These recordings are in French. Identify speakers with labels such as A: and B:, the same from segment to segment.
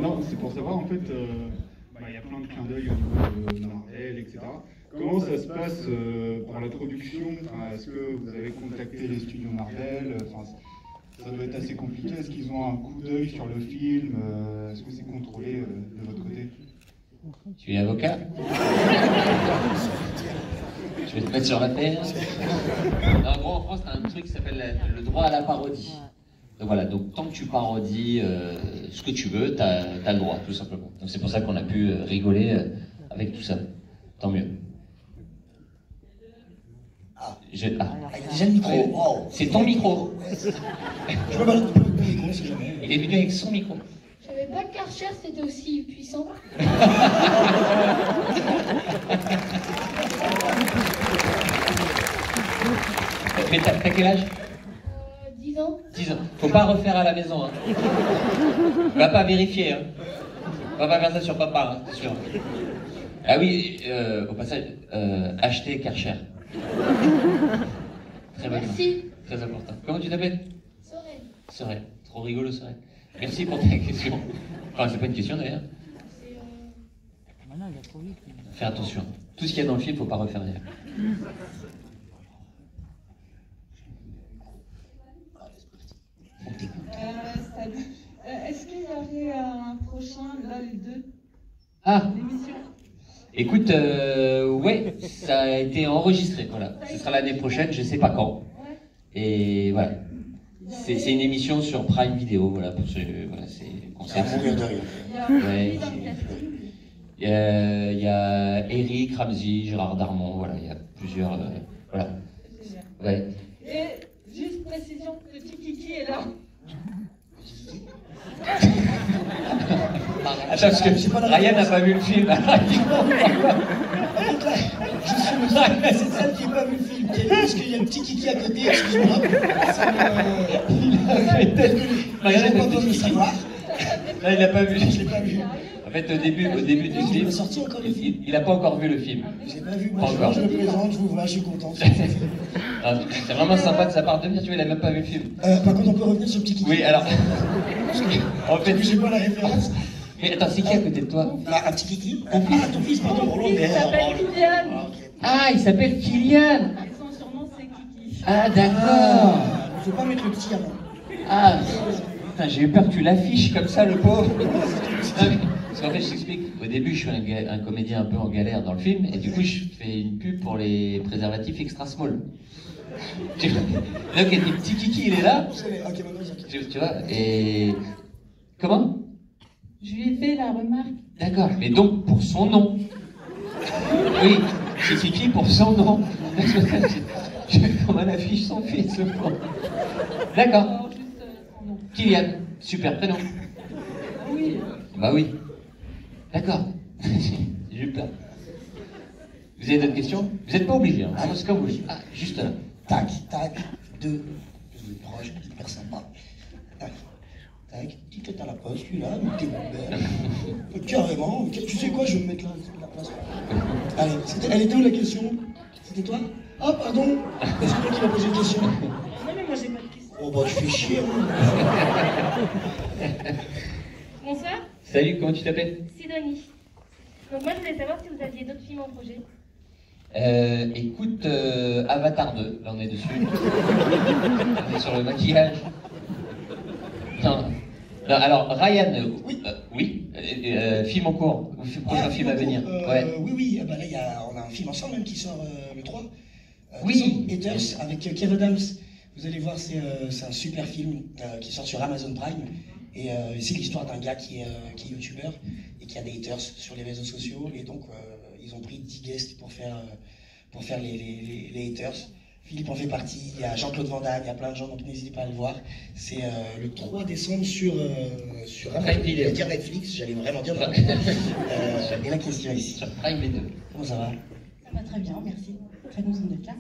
A: Non, c'est pour savoir en fait, il y a plein de clins d'œil au niveau de Marvel, etc. Comment ça se passe pour la production? Est-ce que vous avez contacté les studios Marvel? Ça doit être assez compliqué. Est-ce qu'ils ont un coup d'œil sur le film? Est-ce que c'est contrôlé de votre côté?
B: Tu es avocat? Je vais te mettre sur la terre. En gros, en France, t'as un truc qui s'appelle le droit à la parodie. Donc voilà, donc tant que tu parodies ce que tu veux, t'as le droit, tout simplement. Donc c'est pour ça qu'on a pu rigoler avec tout ça. Tant mieux.
C: Il y a déjà le micro. Oh.
B: C'est ton micro.
C: Je me balade avec mon micro, c'est jamais.
B: Il est venu avec son micro.
D: Je savais pas que Karcher c'était aussi puissant.
B: Mais t'as quel âge?
D: 10 ans.
B: 10 ans. Faut pas refaire à la maison. Hein. Va pas vérifier. Hein. Va pas faire ça sur papa, hein, c'est sûr. Ah oui, au passage, achetez Karcher. Très bon.
D: Merci.
B: Très important. Comment tu t'appelles?
D: Sorel.
B: Sorel. Trop rigolo, Sorel. Merci pour ta question. Enfin, c'est pas une question d'ailleurs. Fais attention. Tout ce qu'il y a dans le film, faut pas refaire derrière.
E: Salut. Est-ce qu'il y aurait un prochain LOL 2?
B: Ah,
E: L'émission?
B: écoute, ouais, ça a été enregistré, voilà. Ce sera l'année prochaine, je sais pas quand. Et voilà. C'est une émission sur Prime Video, voilà, pour ce, voilà, c'est concept.
C: À mourir de rire.
B: Ouais, il y a Eric, Ramsey, Gérard Darmon, voilà, il y a plusieurs, voilà. Ouais.
E: Et juste précision, le petit Kiki est là.
B: Attends, parce que Ryan n'a pas vu le film.
C: C'est celle qui n'a pas vu le film. Parce qu'il y a un petit Kiki à côté, excuse-moi.
B: Ryan n'a pas
C: besoin de le savoir.
B: Là, il n'a pas vu.
C: Je l'ai pas vu.
B: En fait, au début du film, il n'a pas encore vu le film.
C: Je l'ai pas vu.
B: Pas
C: Moi,
B: encore.
C: je me présente, je vous vois, je suis content.
B: Ah, c'est vraiment sympa de sa part de venir, tu vois, il n'a même pas vu le film.
C: Par contre, on peut revenir sur le petit Kiki.
B: Oui, alors. En fait,
C: J'ai pas la référence.
B: mais attends, c'est qui à côté de toi?
C: Un petit Kiki. Ah, ton fils, pardon.
E: Mon fils s'appelle Kylian.
B: Ah, il s'appelle Kylian.
E: Son surnom c'est Kiki.
B: Ah, d'accord.
C: Il faut pas mettre le petit avant.
B: Ah, putain, j'ai eu peur que tu l'affiches comme ça, le pauvre. Parce qu'en fait, je t'explique. Au début, je suis un comédien un peu en galère dans le film, et du coup, je fais une pub pour les préservatifs extra small. Tu vois? Donc, il y a des petits Kiki, il est là.
C: Ok, maintenant,
B: Tu vois, et. Comment?
E: Je lui ai fait la remarque.
B: D'accord, mais donc pour son nom. Oui, c'est Kiki pour son nom. Je vais comment on affiche son fils, le pauvre. D'accord.
E: Alors juste son nom.
B: Kylian, super prénom.
E: Oui.
B: Bah oui. D'accord. J'ai eu peur. Vous avez d'autres questions? Vous n'êtes pas obligé, hein. C'est comme vous voulez. Ah, juste là.
C: Tac, tac, deux. Je est proche, hyper sympa. Tac, tac. Dis que t'as la poste, celui-là, mais t'es belle. Carrément. Tu sais quoi, je vais me mettre là, à la place. Allez, elle était où la question? C'était toi? Ah, pardon. C'est toi qui m'as posé une question.
E: Non mais moi j'ai pas de question.
C: Oh bah tu fais chier.
D: Bonsoir,
B: Salut, comment tu t'appelles?
D: Sidonie. Donc moi je voulais savoir si vous aviez d'autres films en projet.
B: Écoute, Avatar 2, là on est dessus. On est sur le maquillage. Non, non, alors Ryan, oui, film en cours, prochain film à venir. Ouais.
C: Oui, bah là on a un film ensemble même qui sort le 3.
B: Oui.
C: Haters avec Kev Adams. Vous allez voir, c'est un super film qui sort sur Amazon Prime. Et c'est l'histoire d'un gars qui est youtubeur et qui a des haters sur les réseaux sociaux. Et donc, ils ont pris 10 guests pour faire les haters. Philippe en fait partie, il y a Jean-Claude Van Damme, il y a plein de gens, donc n'hésitez pas à le voir. C'est le 3 décembre sur Amazon,
B: Video.
C: dire Netflix, j'allais vraiment dire. Et la question ici.
B: Sur Prime Video.
C: Comment ça va?
F: Ça va très bien, merci. Très contente d'être là.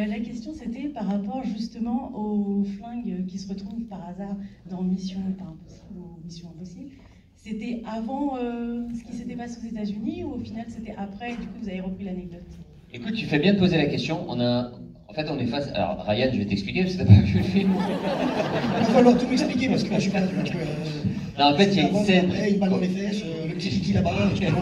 F: La question c'était par rapport justement aux flingues qui se retrouvent par hasard dans Mission Impossible ou Mission Impossible. C'était avant ce qui s'était passé aux États-Unis ou au final c'était après et du coup vous avez repris l'anecdote?
B: Écoute, tu fais bien de poser la question. En fait, on est face. Alors, Ryan, je vais t'expliquer parce que t'as pas vu le film.
C: Il va falloir tout m'expliquer parce que là je suis pas.
B: Non, en fait, il y a une
C: Avant,
B: scène.
C: après, une balle dans les fesses, le petit Kiki là-bas, je comprends,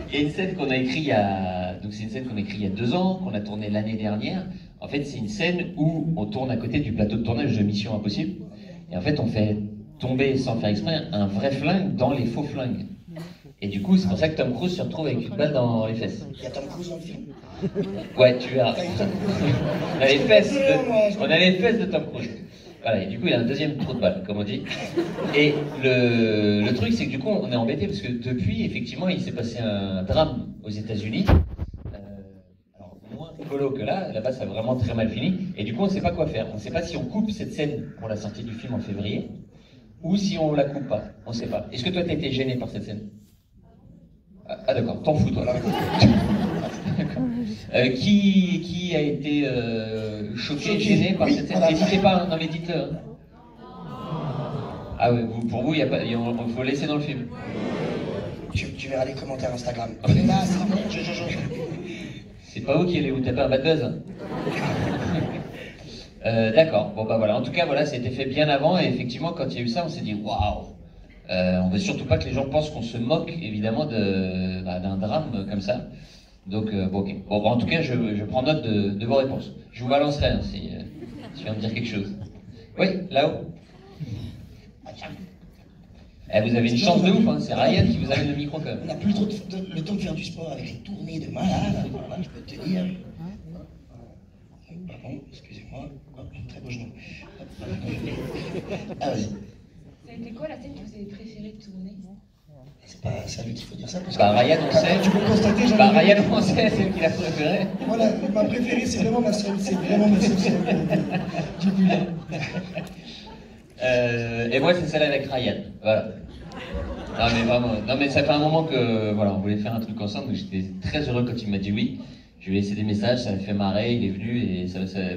B: Il y a une scène qu'on a écrite il y a... Donc c'est une scène qu'on a écrite il y a 2 ans, qu'on a tournée l'année dernière. En fait, c'est une scène où on tourne à côté du plateau de tournage de Mission Impossible. Et en fait, on fait tomber, sans faire exprès, un vrai flingue dans les faux flingues. Et du coup, c'est pour ça que Tom Cruise se retrouve avec une balle dans les fesses.
C: Il y a Tom Cruise dans le film.
B: Ouais, tu verras.
C: T'as eu Tom Cruise.
B: On a les fesses de Tom Cruise. Voilà, et du coup, il a un deuxième trou de balle, comme on dit. Et le truc, c'est que du coup, on est embêté parce que depuis, effectivement, il s'est passé un drame aux États-Unis. Alors, moins rigolo que là, là-bas, ça a vraiment très mal fini. Et du coup, on ne sait pas quoi faire. On ne sait pas si on coupe cette scène pour la sortie du film en février ou si on la coupe pas. On ne sait pas. Est-ce que toi, tu as été gêné par cette scène? Ah, d'accord, t'en fous, toi. Qui a été choqué, gêné par cette scène? N'hésitez pas, non mais dites-le. Hein. Ah ouais, pour vous, il faut laisser dans le film.
C: Tu verras les commentaires Instagram. Là, c'est bon,
B: C'est pas vous qui allez vous taper un bad buzz. Hein. D'accord, bon bah voilà. En tout cas, voilà, c'était fait bien avant et effectivement, quand il y a eu ça, on s'est dit waouh. On veut surtout pas que les gens pensent qu'on se moque évidemment d'un drame comme ça. Donc, bon, ok. Bon, en tout cas, je prends note de vos réponses. Je vous balancerai hein, si je viens de dire quelque chose. Oui, là-haut. Vous avez une chance de ouf, hein. C'est Ryan qui vous amène le micro quand même.
C: On n'a plus trop le temps de faire du sport avec les tournées de malade. Voilà, je peux te dire. Pardon, excusez-moi. Très beau genou. Ah, vas-y.
E: Ça a été quoi la scène que vous avez préféré de tourner?
C: C'est pas à lui qu'il faut dire ça. Parce
B: Bah, Ryan, on sait.
C: Tu peux constater, j'en ai
B: Bah, Ryan, on sait, c'est qu'il a préféré.
C: Voilà, ma préférée, c'est vraiment ma seule. C'est vraiment ma seule scène du bullet.
B: Et moi, c'est celle avec Ryan. Voilà. Non, mais vraiment. Non, mais ça fait un moment que, voilà, on voulait faire un truc ensemble. J'étais très heureux quand il m'a dit oui. Je lui ai laissé des messages, ça m'a fait marrer, il est venu et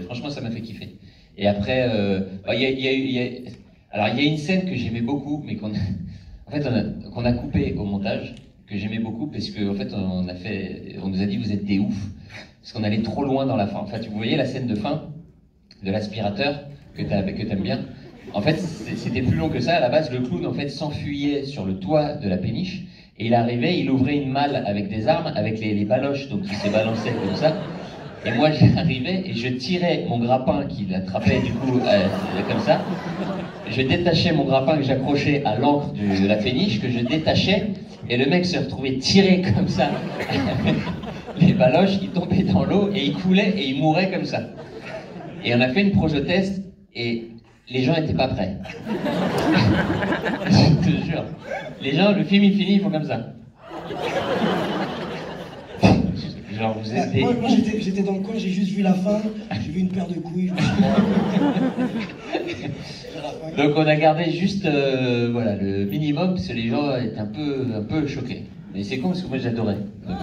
B: franchement, ça m'a fait kiffer. Et après, alors, il y a une scène que j'aimais beaucoup, mais qu'on a coupé au montage, que j'aimais beaucoup, parce qu'en fait, on nous a dit vous êtes des oufs, parce qu'on allait trop loin dans la fin. En fait, vous voyez la scène de fin de l'aspirateur que t'aimes bien. En fait, c'était plus long que ça. À la base, le clown en fait s'enfuyait sur le toit de la péniche et il arrivait, il ouvrait une malle avec des armes, avec les baloches, donc il s'est balancé comme ça. Et moi, j'arrivais et je tirais mon grappin qu'il attrapait du coup comme ça. Je détachais mon grappin que j'accrochais à l'ancre de la péniche, que je détachais, et le mec se retrouvait tiré comme ça. Les baloches, il tombait dans l'eau et il coulait et il mourait comme ça. Et on a fait une projo-test et les gens n'étaient pas prêts. Je te jure. Les gens, le film il finit, ils font comme ça. Genre, vous êtes des...
C: Moi j'étais dans le coin, j'ai juste vu la fin, j'ai vu une paire de couilles. Je me suis dit,
B: Donc on a gardé juste voilà, le minimum parce que les gens étaient un peu choqués. Mais c'est con parce que moi j'adorais. Donc,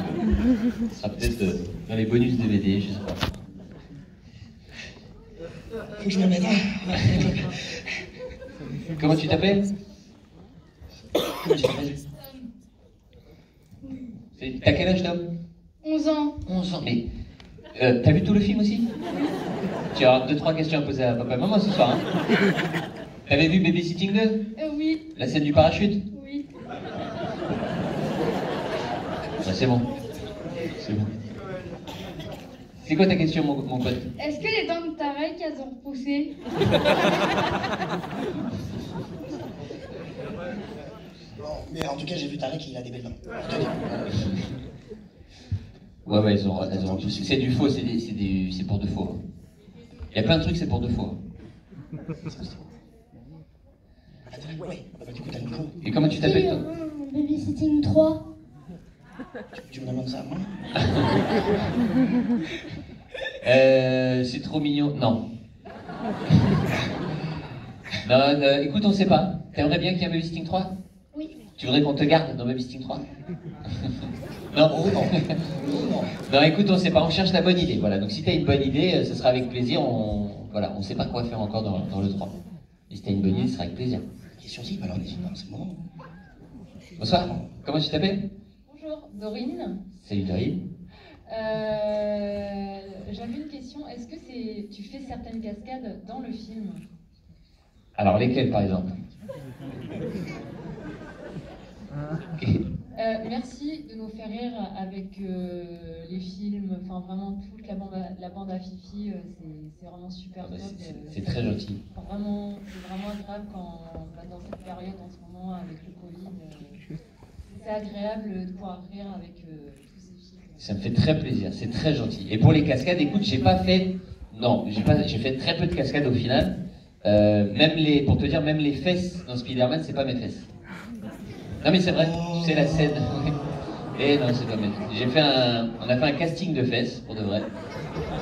B: ce sera peut-être dans les bonus DVD, je sais pas.
C: Faut que je me mette.
B: Comment tu t'appelles? T'as quel âge, Tom?
D: 11 ans.
B: 11 ans. Mais t'as vu tout le film aussi? Tu as 2-3 questions à poser à papa et maman ce soir. Hein? T'avais vu Babysitting 2?
D: Oui.
B: La scène du parachute?
D: Oui.
B: Bah, c'est bon. C'est bon. C'est quoi ta question, mon pote?
D: Est-ce que les dents de Tarek, elles ont repoussé?
C: Mais en tout cas, j'ai vu Tarek, il a des belles dents.
B: Ouais, elles ont tous. C'est du faux, c'est pour de faux. Il y a plein de trucs, c'est pour de faux.
C: Ouais, bah du coup, t'as le micro.
B: Et comment tu t'appelles, toi?
D: Babysitting 3.
C: Tu me demandes ça à moi?
B: C'est trop mignon. Non. Non, écoute, on sait pas. T'aimerais bien qu'il y ait un Babysitting 3?
D: Oui.
B: Tu voudrais qu'on te garde dans Babysitting 3? Non.
C: Oh non.
B: Non, écoute, on sait pas. On cherche la bonne idée. Voilà. Donc si t'as une bonne idée, ce sera avec plaisir. On sait pas quoi faire encore dans le 3. Et si t'as une bonne idée, ce sera avec plaisir.
C: Question type, alors n'hésite pas, c'est bon.
B: Bonsoir. Comment tu t'appelles?
E: Bonjour, Dorine.
B: Salut Dorine.
E: J'avais une question. Est-ce que tu fais certaines cascades dans le film?
B: Alors lesquelles par exemple?
G: Merci de nous faire rire avec les films, enfin vraiment toute la bande à Fifi, c'est vraiment super top.
B: C'est très gentil.
G: Vraiment, c'est vraiment agréable dans cette période en ce moment avec le Covid. C'est agréable de pouvoir rire avec tous ces films.
B: Ça me fait très plaisir, c'est très gentil. Et pour les cascades, écoute, j'ai fait très peu de cascades au final. Pour te dire, même les fesses dans Spider-Man, c'est pas mes fesses. Non mais c'est vrai, tu sais la scène. Et non, c'est pas mes fesses. On a fait un casting de fesses, pour de vrai.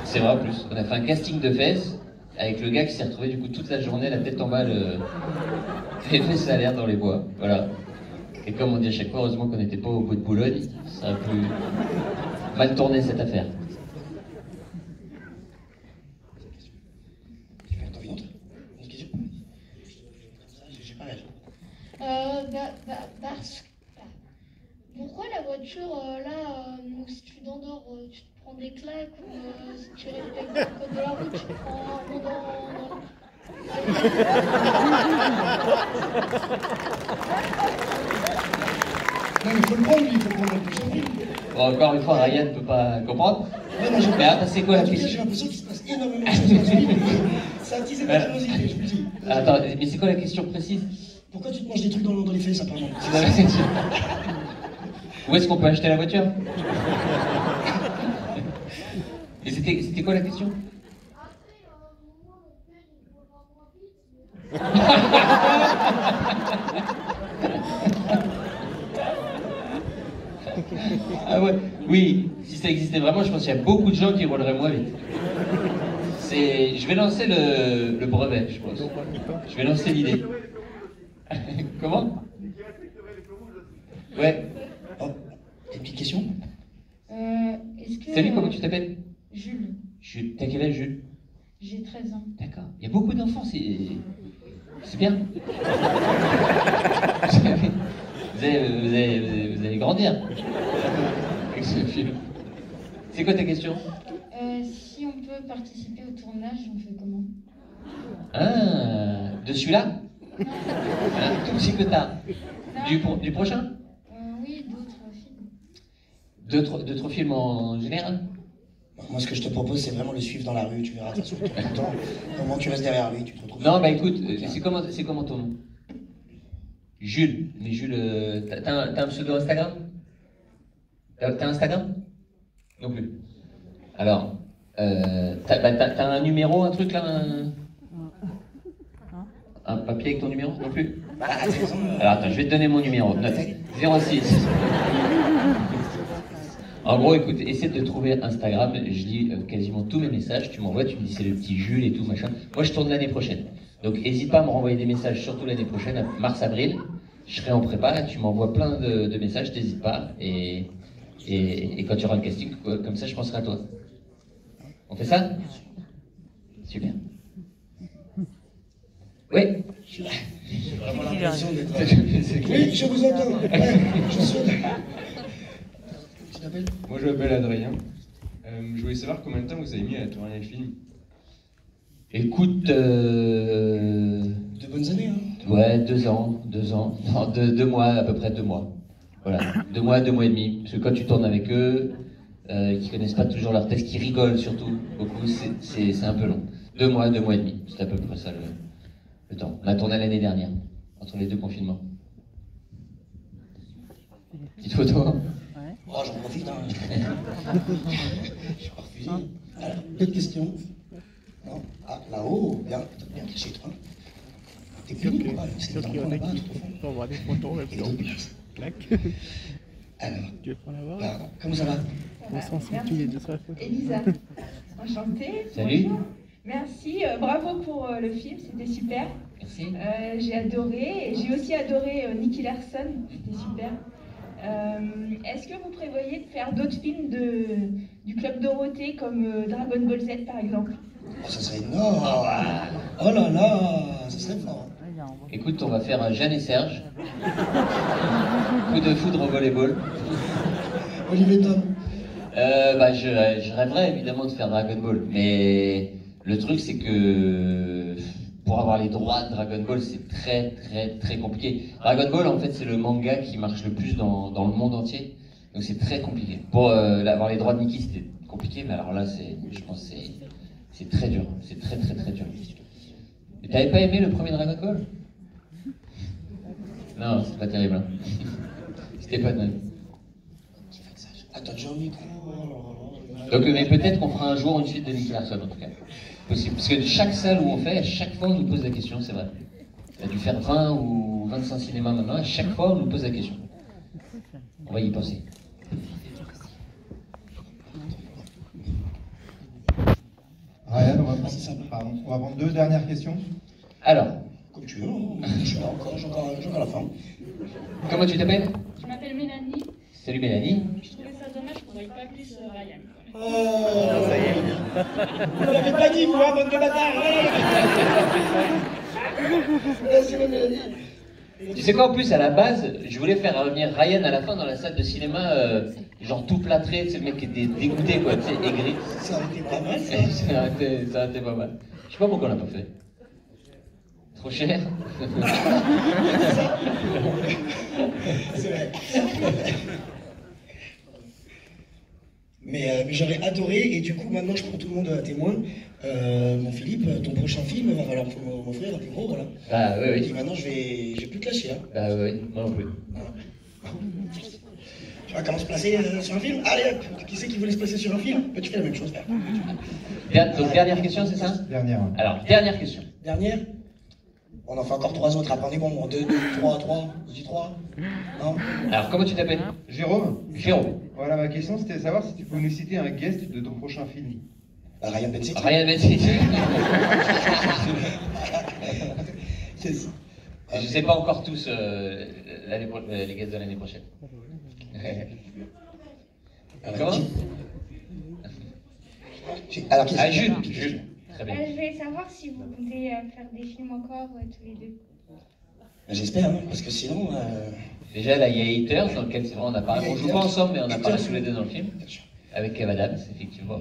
B: C'est vrai en plus. On a fait un casting de fesses avec le gars qui s'est retrouvé du coup toute la journée la tête en bas, les fesses à l'air dans les bois. Voilà. Et comme on dit à chaque fois, heureusement qu'on n'était pas au bout de Boulogne, ça a pu mal tourner cette affaire.
H: Pourquoi la voiture, si tu t'endors, tu te prends des claques, ou si tu respectes le code de la route, tu te prends un mot dans...
C: Non, mais il faut le prendre, lui, il faut le prendre la plus.
B: Bon, encore une fois, Ryan ne peut pas comprendre. Mais attends, c'est quoi la question?
C: J'ai l'impression qu'il se passe énormément de choses dans ce film. Ça a attisé ma curiosité, je vous le dis.
B: Attends, mais c'est quoi la question précise?
C: Pourquoi tu te manges des trucs dans les fesses, apparemment?
B: Où est-ce qu'on peut acheter la voiture? Et c'était quoi la question? Ah ouais, oui, si ça existait vraiment, je pense qu'il y a beaucoup de gens qui rouleraient moins vite. Je vais lancer le brevet, je pense. Je vais lancer l'idée. Comment? Ouais.
C: Oh, une petite question?
B: Salut, comment tu t'appelles?
G: Jules.
B: Jules. T'as quel âge, Jules?
G: J'ai 13 ans.
B: D'accord. Il y a beaucoup d'enfants, c'est bien. Vous allez grandir avec ce film. C'est quoi ta question?
G: Si on peut participer au tournage, on fait comment?
B: Ah, de celui-là? Tout aussi que t'as. Du prochain?
G: Oui, d'autres films.
B: D'autres films en général?
C: Moi, ce que je te propose, c'est vraiment le suivre dans la rue, tu verras, ça se retrouve tout le temps. Comment tu restes derrière lui, tu te retrouves.
B: Non, bah écoute, c'est comment ton nom? Jules. Mais Jules, t'as un pseudo Instagram? T'as Instagram? Non plus. Alors, t'as un numéro, un truc là? Un papier avec ton numéro? Non plus? Alors attends, je vais te donner mon numéro. Note. 06. En gros, écoute, essaie de trouver Instagram. Je lis quasiment tous mes messages. Tu m'envoies, tu me dis c'est le petit Jules et tout, machin. Moi, je tourne l'année prochaine. Donc, n'hésite pas à me renvoyer des messages, surtout l'année prochaine, mars-avril. Je serai en prépa. Tu m'envoies plein de messages, t'hésites pas. Et quand tu auras le casting, comme ça, je penserai à toi. On fait ça? Super. Oui.
C: J'ai vraiment l'impression d'être... Oui, je vous entends. Ouais, je suis... Tu t'appelles?
I: Moi, je m'appelle Adrien. Je voulais savoir combien de temps vous avez mis à tourner le film.
B: Écoute,
C: 2 bonnes années, hein?
B: Ouais, 2 ans. Non, 2 mois, à peu près 2 mois. Voilà, 2 mois, 2 mois et demi. Parce que quand tu tournes avec eux, qui connaissent pas toujours leur texte, qui rigolent surtout beaucoup, c'est un peu long. 2 mois, 2 mois et demi. C'est à peu près ça le temps. On a tourné l'année dernière, entre les 2 confinements. Petite photo.
C: Oh, j'en profite, hein. Je suis pas refusé. Alors, petite question. Non? Ah, là-haut, bien caché, toi. T'es fini, quoi? C'est dans le coin là-bas, tout au fond.
J: On va voir des photos et
C: puis d'autres places. Alors,
J: tu veux prendre la voir?
C: Bah, comment ça va?
J: On s'en sent tous les deux sur la photo.
K: Elisa, enchantée.
B: Salut.
K: Bonjour. Merci, bravo pour le film, c'était super.
B: Merci.
K: J'ai adoré, et j'ai aussi adoré Nicky Larson, c'était super. Est-ce que vous prévoyez de faire d'autres films du Club Dorothée comme Dragon Ball Z par exemple?
C: Oh, ça serait énorme. Oh là là, ça serait fort.
B: Écoute, on va faire Jeanne et Serge. Coup de foudre au volleyball.
C: Olivier Tom.
B: Je rêverais évidemment de faire Dragon Ball, mais le truc c'est que pour avoir les droits de Dragon Ball, c'est très très très compliqué. Dragon Ball, en fait, c'est le manga qui marche le plus dans le monde entier. Donc c'est très compliqué. Pour avoir les droits de Mickey, c'était compliqué, mais alors là, je pense que c'est très dur. C'est très très très dur. Et t'avais pas aimé le premier Dragon Ball? Non, c'est pas terrible. Hein. C'était pas dingue.
C: Attends, j'ai un micro.
B: Donc, mais peut-être qu'on fera un jour une suite de Nicky Larson, en tout cas. Possible. Parce que chaque salle où on fait, à chaque fois on nous pose la question, c'est vrai. On a dû faire 20 ou 25 cinémas maintenant, à chaque fois on nous pose la question. On va y penser.
L: Ryan, on va prendre 2 dernières questions.
B: Alors.
C: Comme tu veux, je suis là encore, j'ai encore la fin.
B: Comment tu t'appelles?
M: Je m'appelle Mélanie.
B: Salut Mélanie.
M: Je trouvais ça dommage qu'on voie pas plus Ryan.
C: Oh, ça y est. Vous l'avez pas dit, moi, bande de bâtards. Merci Mélanie.
B: Tu sais quoi, en plus, à la base, je voulais faire revenir Ryan à la fin dans la salle de cinéma, genre tout plâtré, tu sais, le mec qui était dégoûté, quoi, tu sais, aigri.
C: Ça aurait été pas mal, ça.
B: Ça aurait été pas mal. Je sais pas pourquoi on l'a pas fait. Trop cher.
C: C'est vrai. Mais j'aurais adoré, et du coup, maintenant, je prends tout le monde à témoin. Mon Philippe, ton prochain film va falloir m'offrir un plus gros, voilà.
B: Ah oui, oui.
C: Et maintenant, je vais plus te lâcher, hein.
B: Bah oui, moi non plus.
C: Tu vois comment se placer sur un film? Allez hop, qui c'est qui voulait se placer sur un film? Tu fais la même chose, frère.
B: Donc, dernière question, c'est ça?
L: Dernière.
B: Alors, dernière question.
C: Dernière? On en fait encore 3 autres, après on est bon, 2, 3, je dis 3. Non?
B: Alors, comment tu t'appelles?
L: Jérôme.
B: Jérôme.
L: Voilà, ma question c'était de savoir si tu peux nous citer un guest de ton prochain film.
C: Ryan Bensetti.
B: Ryan Bensetti. Je sais pas encore tous les guests de l'année prochaine. Comment?
C: Alors,
B: Jules. Très bien.
D: Je voulais savoir si vous comptez faire des films encore tous les deux.
C: J'espère, hein, parce que sinon...
B: Déjà, là, il y a Haters, dans lequel c'est vrai, on apparaît. On joue pas ensemble, mais on apparaît tous les deux dans le film. Avec Kev Adams, effectivement.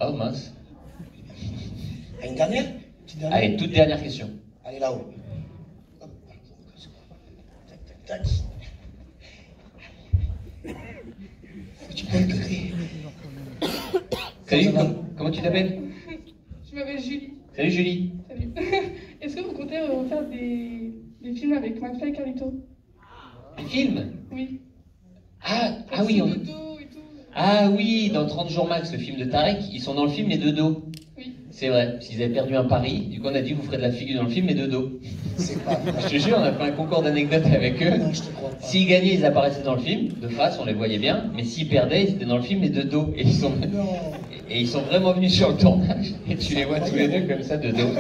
B: Oh mince.
C: Une dernière?
B: Allez, toute dernière question.
C: Allez, là-haut. Tac, tac, tac. Tu peux le côté.
B: Salut, comment tu t'appelles?
M: Je m'appelle Julie.
B: Salut Julie.
M: Salut. Est-ce que vous comptez refaire des films avec McFly et Carlito?
B: Des films?
M: Oui.
B: Ah oui, Ah oui, dans 30 jours max, le film de Tarek, ils sont dans le film les deux dos.
M: Oui.
B: C'est vrai, parce qu'ils avaient perdu un pari, du coup on a dit vous ferez de la figure dans le film les deux dos.
C: C'est pas vrai.
B: Je te jure, on a fait un concours d'anecdotes avec eux.
C: Non, je te crois pas.
B: S'ils gagnaient, ils apparaissaient dans le film, de face, on les voyait bien, mais s'ils perdaient, ils étaient dans le film les deux dos. Et ils sont vraiment venus sur le tournage, et tu les vois tous les deux comme ça de dos.